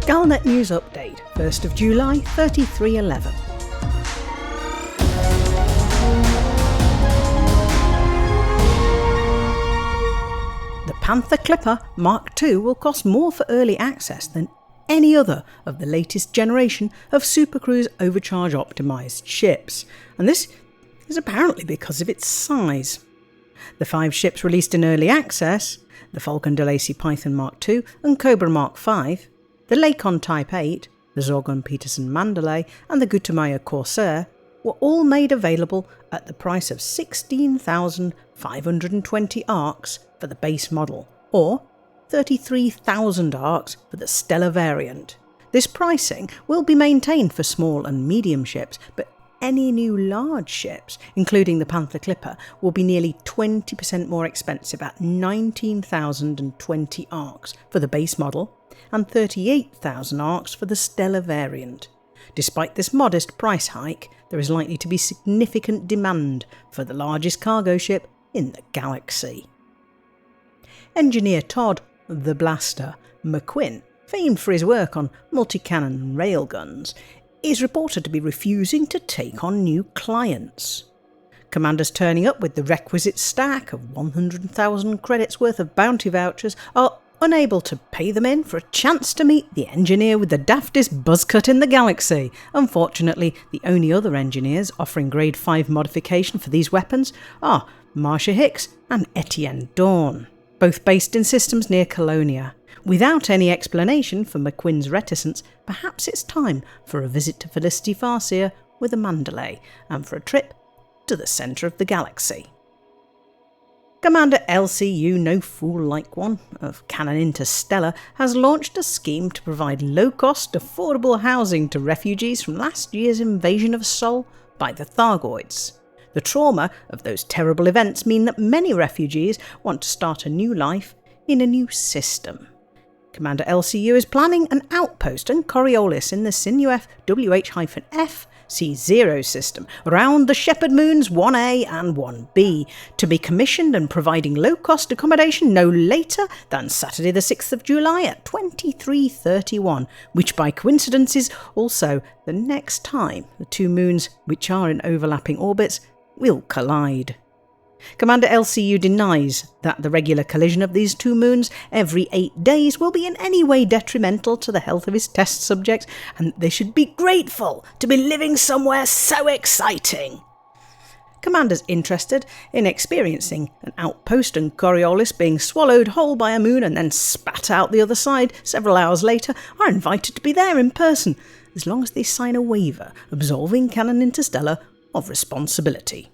Galnet News Update, 1st of July 3311. The Panther Clipper Mark II will cost more for early access than any other of the latest generation of Supercruise overcharge optimised ships, and this is apparently because of its size. The 5 ships released in early access, the Falcon de Lacy Python Mark II and Cobra Mark V, the Lakon Type 8, the Zorgon Peterson Mandalay and the Gutamaya Corsair, were all made available at the price of 16,520 ARCs for the base model, or 33,000 ARCs for the Stellar variant. This pricing will be maintained for small and medium ships, but any new large ships, including the Panther Clipper, will be nearly 20% more expensive at 19,020 ARCs for the base model and 38,000 ARCs for the Stellar variant. Despite this modest price hike, there is likely to be significant demand for the largest cargo ship in the galaxy. Engineer Todd "The Blaster" McQuinn, famed for his work on multi-cannon railguns, is reported to be refusing to take on new clients. Commanders turning up with the requisite stack of 100,000 credits worth of bounty vouchers are unable to pay them in for a chance to meet the engineer with the daftest buzzcut in the galaxy. Unfortunately, the only other engineers offering Grade 5 modification for these weapons are Marcia Hicks and Etienne Dawn, both based in systems near Colonia. Without any explanation for McQuinn's reticence, perhaps it's time for a visit to Felicity Farseer with a Mandalay and for a trip to the centre of the galaxy. Commander LCU No Fool Like One of Canonn Interstellar has launched a scheme to provide low-cost, affordable housing to refugees from last year's invasion of Sol by the Thargoids. The trauma of those terrible events mean that many refugees want to start a new life in a new system. Commander LCU is planning an outpost and Coriolis in the Sinuf WH-F C0 system around the Shepherd Moons 1A and 1B to be commissioned and providing low-cost accommodation no later than Saturday the 6th of July at 23:31, which by coincidence is also the next time the two moons, which are in overlapping orbits, will collide. Commander LCU denies that the regular collision of these two moons every 8 days will be in any way detrimental to the health of his test subjects, and they should be grateful to be living somewhere so exciting. Commanders interested in experiencing an outpost and Coriolis being swallowed whole by a moon and then spat out the other side several hours later are invited to be there in person, as long as they sign a waiver absolving Canonn Interstellar of responsibility.